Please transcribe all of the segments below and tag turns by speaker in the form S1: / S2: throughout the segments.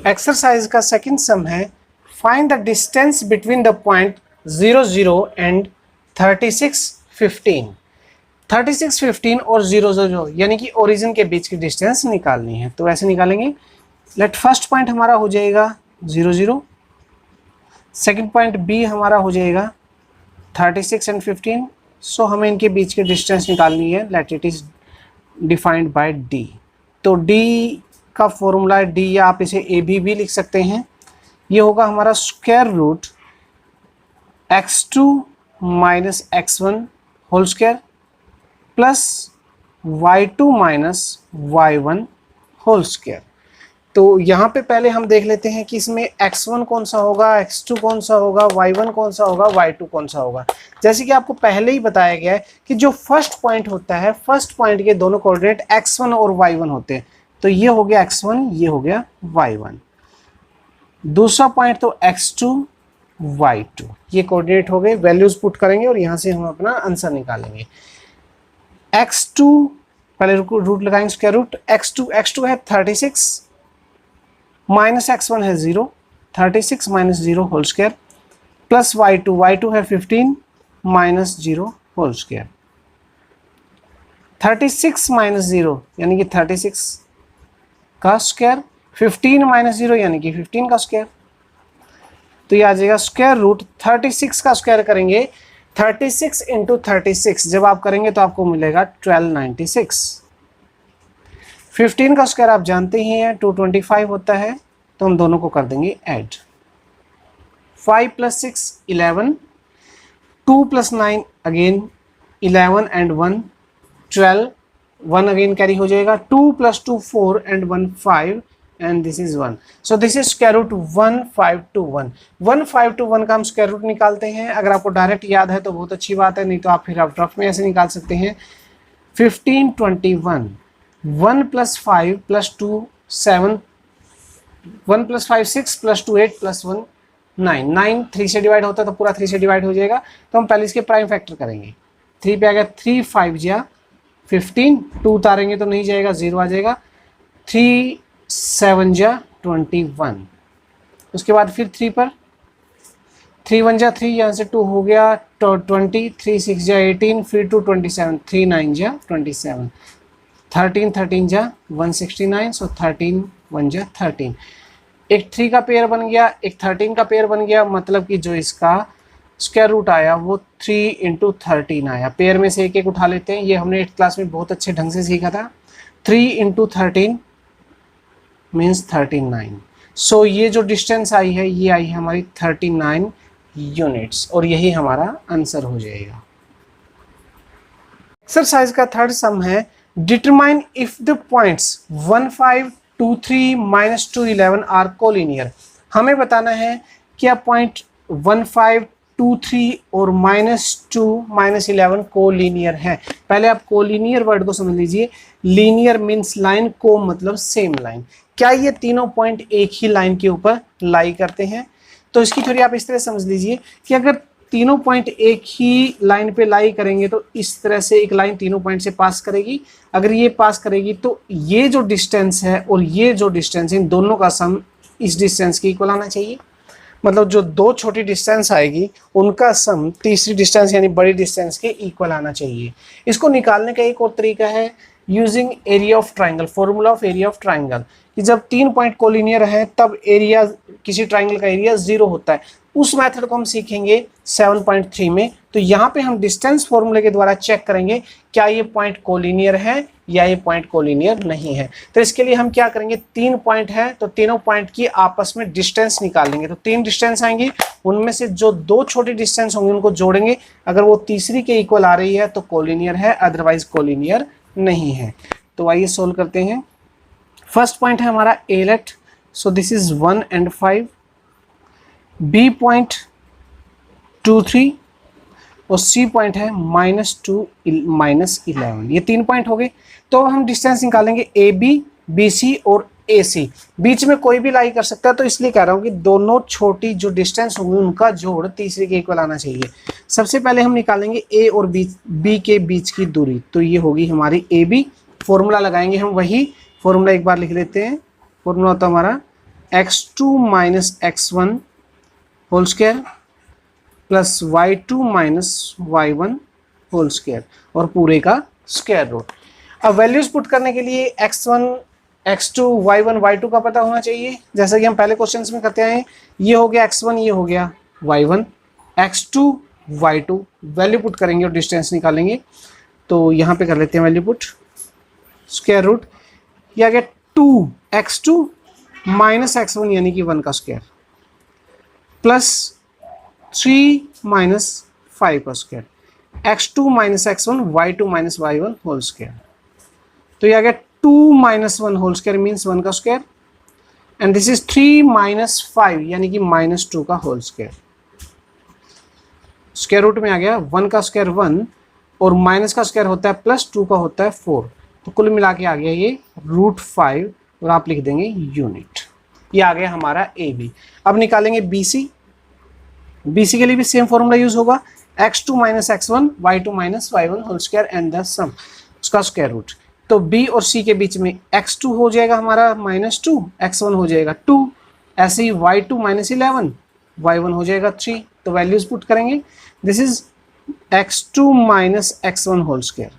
S1: Exercise का second सम है, find the distance between the point 0 0 and 36 15। 36 15 और 0 0 यानी कि ओरिजिन के बीच की डिस्टेंस निकालनी है। तो ऐसे निकालेंगे, लेट फर्स्ट पॉइंट हमारा हो जाएगा 0 0, सेकंड पॉइंट बी हमारा हो जाएगा 36 एंड 15। सो हमें इनके बीच की डिस्टेंस निकालनी है, let it is defined by D. तो डी का फॉर्मूला है डी, या आप इसे ए भी लिख सकते हैं। ये होगा हमारा square root x2 minus x1 whole square plus y2 minus y1 whole square. तो यहाँ पे पहले हम देख लेते हैं कि इसमें x1 कौन सा होगा, x2 कौन सा होगा, y1 कौन सा होगा, y2 कौन सा होगा। जैसे कि आपको पहले ही बताया गया है कि जो फर्स्ट पॉइंट होता है, फर्स्ट पॉइंट के दोनों कोऑर्डिनेट x1 और y1 होते हैं। तो ये हो गया x1, ये हो गया y1। दूसरा पॉइंट तो x2 y2, ये कोऑर्डिनेट हो गए। वैल्यूज पुट करेंगे और यहाँ से हम अपना आंसर निकालेंगे। x2 पहले रूट लगाएंगे, स्क्वायर रूट x2 है 36 माइनस x1 है 0, 36 minus 0 whole square plus y2 है 15 माइनस 0 होल स्क्वायर। 36 माइनस 0 यानी कि 36 का स्क्वायर, 15 माइनस 0 यानी कि 15 का स्क्वायर। तो ये आ जाएगा स्क्वायर रूट 36 का स्क्वायर करेंगे, 36 इंटू 36 जब आप करेंगे तो आपको मिलेगा 1296। 15 का स्क्वायर आप जानते ही हैं 225 होता है, तो हम दोनों को कर देंगे add. 5 plus 6 11, 2 plus 9 again 11 and 1 12, 1 again carry हो जाएगा, 2 plus 2 4 and 1 5 and this is 1। So this is square root 1521। 1521 का हम स्क्वायर रूट निकालते हैं। अगर आपको डायरेक्ट याद है तो बहुत अच्छी बात है, नहीं तो आप फिर आप रफ में ऐसे निकाल सकते हैं। 1521, 1 plus 5 plus 2 7, 1 plus 5 6 plus 2 8 plus 1 9, 9 3 से डिवाइड होता है तो पूरा 3 से डिवाइड हो जाएगा। तो हम पहले इसके प्राइम फैक्टर करेंगे। 3 पे आ गया 3 5 जा 15, 2 उतारेंगे तो नहीं जाएगा, 0 आ जाएगा। 3 7 जा 21, उसके बाद फिर 3 पर 3 1 जा 3, यहाँ से 2 हो गया 20, 3 6 जा 18, फिर 2 27, 3 9 जा 27, 13 13 जा 169, सो 13 1 जा 13। एक 3 का पेयर बन गया, एक 13 का पेयर बन गया, मतलब कि जो इसका स्क्वायर रूट आया वो 3 इंटू 13 आया। पेयर में से एक एक उठा लेते हैं, ये हमने 8th क्लास में बहुत अच्छे ढंग से सीखा था। 3 इंटू 13 मीन्स 39। सो ये जो डिस्टेंस आई है ये आई है हमारी 39 यूनिट्स, और यही हमारा आंसर हो जाएगा। एक्सरसाइज का थर्ड सम है, determine if the points 1 5 2 3 minus 2 11 are collinear. हमें बताना है क्या पॉइंट 1 5 2 3 और -2 -11 कोलिनियर है। पहले आप कोलिनियर वर्ड को समझ लीजिए। लीनियर मीन्स लाइन, को मतलब सेम लाइन। क्या ये तीनों पॉइंट एक ही लाइन के ऊपर लाई करते हैं? तो इसकी थ्योरी आप इस तरह समझ लीजिए कि अगर तीनों पॉइंट एक ही लाइन पे लाई करेंगे तो इस तरह से एक लाइन तीनों पॉइंट से पास करेगी। अगर ये पास करेगी तो ये जो डिस्टेंस है और ये जो डिस्टेंस है, इन दोनों का सम इस डिस्टेंस के इक्वल आना चाहिए। मतलब जो दो छोटी डिस्टेंस आएगी उनका सम तीसरी डिस्टेंस यानी बड़ी डिस्टेंस के इक्वल आना चाहिए। इसको निकालने का एक और तरीका है using area of triangle, formula of area of triangle, कि जब 3 पॉइंट कोलिनियर है तब एरिया, किसी ट्राइंगल का एरिया 0 होता है। उस मेथड को हम सीखेंगे 7.3 में। तो यहाँ पे हम डिस्टेंस फॉर्मूले के द्वारा चेक करेंगे क्या ये पॉइंट कोलिनियर है या ये पॉइंट कोलिनियर नहीं है। तो इसके लिए हम क्या करेंगे, 3 पॉइंट है तो तीनों पॉइंट की आपस में डिस्टेंस निकालेंगे। तो 3 डिस्टेंस आएंगी, उनमें से जो 2 छोटी डिस्टेंस होंगी उनको जोड़ेंगे। अगर वो तीसरी के इक्वल आ रही है तो कोलिनियर है, अदरवाइज कोलिनियर नहीं है। तो आइए सोल्व करते हैं। फर्स्ट पॉइंट है हमारा A let, so this is 1 and 5। B point 2 3 और सी पॉइंट है -2 -11। ये 3 पॉइंट हो गए। तो हम डिस्टेंस निकालेंगे ए बी, बी सी और ए सी। बीच में कोई भी लाई कर सकता है, तो इसलिए कह रहा हूँ कि दोनों छोटी जो डिस्टेंस होंगी उनका जोड़ तीसरे के इक्वल आना चाहिए। सबसे पहले हम निकालेंगे ए और बी के बीच की दूरी, तो ये होगी हमारी ए बी। फॉर्मूला लगाएंगे हम, वही फॉर्मूला एक बार लिख लेते हैं। फॉर्मूला होता है हमारा x2 minus x1 whole square plus y2 minus y1 whole square और पूरे का स्क्वायर रूट। अब वैल्यूज पुट करने के लिए x1 x2 y1 y2 का पता होना चाहिए, जैसा कि हम पहले क्वेश्चंस में करते आए हैं। ये हो गया x1, ये हो गया y1, x2 y2 value put करेंगे और डिस्टेंस निकालेंगे। तो यहाँ पे कर लेते हैं वैल्यू पुट, स्क्वायर रूट ये आ गया 2x2 माइनस x1 यानी कि 1 का स्क्वायर प्लस 3 माइनस 5 का square, x2 minus x1 y2 minus y1 whole square. तो ये आ गया 2 माइनस 1 होल स्क्वायर मीन्स 1 का square and this is 3 minus 5 यानी कि माइनस 2 का होल स्क्वायर। स्क्वायर रूट में आ गया 1 का स्क्वायर 1 और माइनस का स्क्वायर होता है प्लस 2 का होता है 4, तो कुल मिला के आ गया ये √5 और आप लिख देंगे यूनिट। ये आ गया हमारा ए बी। अब निकालेंगे बी सी। बी सी के लिए भी सेम फॉर्मूला यूज होगा, x2 minus x1 y2 minus y1 whole square and the sum उसका स्क्वायर रूट। तो b और c के बीच में x2 हो जाएगा हमारा -2, x1 हो जाएगा 2, ऐसे ही y2 माइनस 11 y1 हो जाएगा 3। तो वैल्यूज पुट करेंगे, this is x2 minus x1 whole square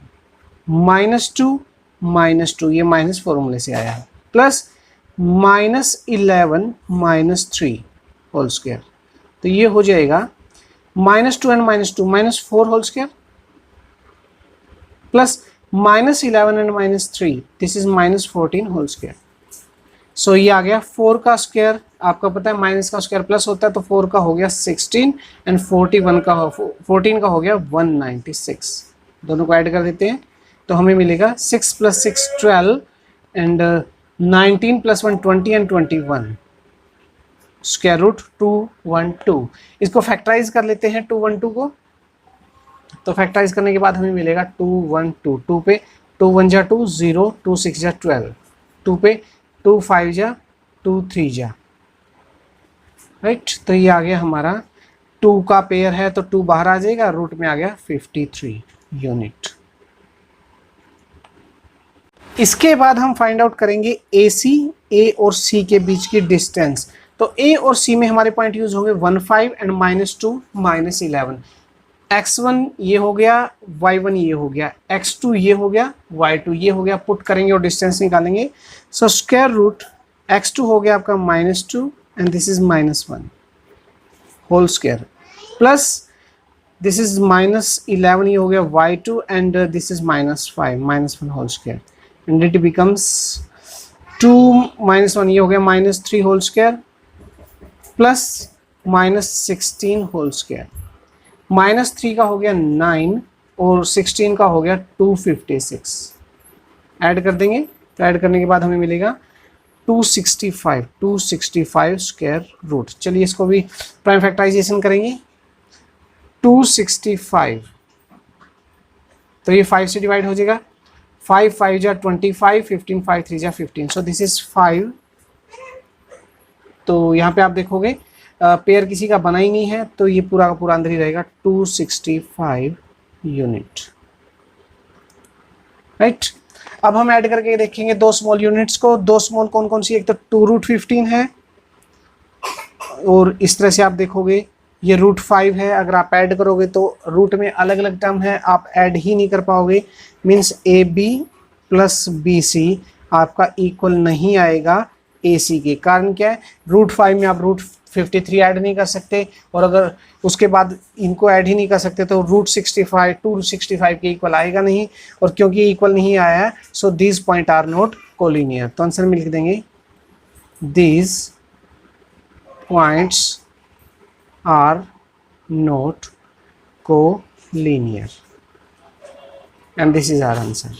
S1: -2 ये माइनस फॉर्मूले से आया है प्लस -11 -3 होल स्क्वायर। तो ये हो जाएगा -2 and -2 -4 whole square plus -11 and -3 this is -14 whole square. So ये आ गया 4 का स्क्वायर, आपका पता है माइनस का स्क्वायर प्लस होता है, तो 4 का हो गया 16 एंड 14 का हो गया 196। दोनों को ऐड कर देते हैं तो हमें मिलेगा 6 + 6 12 एंड 19 + 1 20 एंड 21 स्क्वायर रूट 212। इसको फैक्टराइज कर लेते हैं 212 को, तो फैक्टराइज करने के बाद हमें मिलेगा 212। 2 पे 2 1 जा 2 0, 2 6 जा 12, 2 पे 2 5 जा 2 3 जा, राइट। तो ये आ गया हमारा 2 का पेयर है तो 2 बाहर आ जाएगा, रूट में आ गया 53 यूनिट। इसके बाद हम फाइंड आउट करेंगे ए और सी के बीच की डिस्टेंस। तो ए और सी में हमारे पॉइंट यूज होंगे 1 5 एंड -2 -11। x1 ये हो गया, y1 ये हो गया, x2 ये हो गया, y2 ये हो गया। पुट करेंगे और डिस्टेंस निकालेंगे। सो स्क्वायर रूट x2 हो गया आपका -2 and this is -1 whole square plus this is -11 ये हो गया y2 and this is -5 -1 whole square and it becomes 2 -1 ये हो गया -3 whole square plus -16 whole square. -3 का हो गया 9 और 16 का हो गया 256। ऐड कर देंगे तो ऐड करने के बाद हमें मिलेगा 265 स्क्वायर रूट। चलिए इसको भी प्राइम फैक्टराइजेशन करेंगे। 265 तो ये 5 से डिवाइड हो जाएगा, 5 5 जा 25, 15 5 3 जा 15, सो दिस इज 5। तो यहाँ पे आप देखोगे पेयर किसी का बना ही नहीं है, तो ये पूरा का पूरा अंदर ही रहेगा 265 यूनिट, राइट। अब हम ऐड करके देखेंगे 2 स्मॉल यूनिट्स को। 2 स्मॉल कौन कौन सी, एक तो 2√15 है और इस तरह से आप देखोगे ये √5 है। अगर आप ऐड करोगे तो रूट में अलग अलग टर्म है, आप ऐड ही नहीं कर पाओगे, मीन्स AB + BC आपका इक्वल नहीं आएगा AC के। कारण क्या है, √5 में आप √53 ऐड नहीं कर सकते और अगर उसके बाद इनको ऐड ही नहीं कर सकते तो √265 के इक्वल आएगा नहीं, और क्योंकि इक्वल नहीं आया है so these point are not collinear. तो आंसर में लिख देंगे these points are not collinear and this is our answer.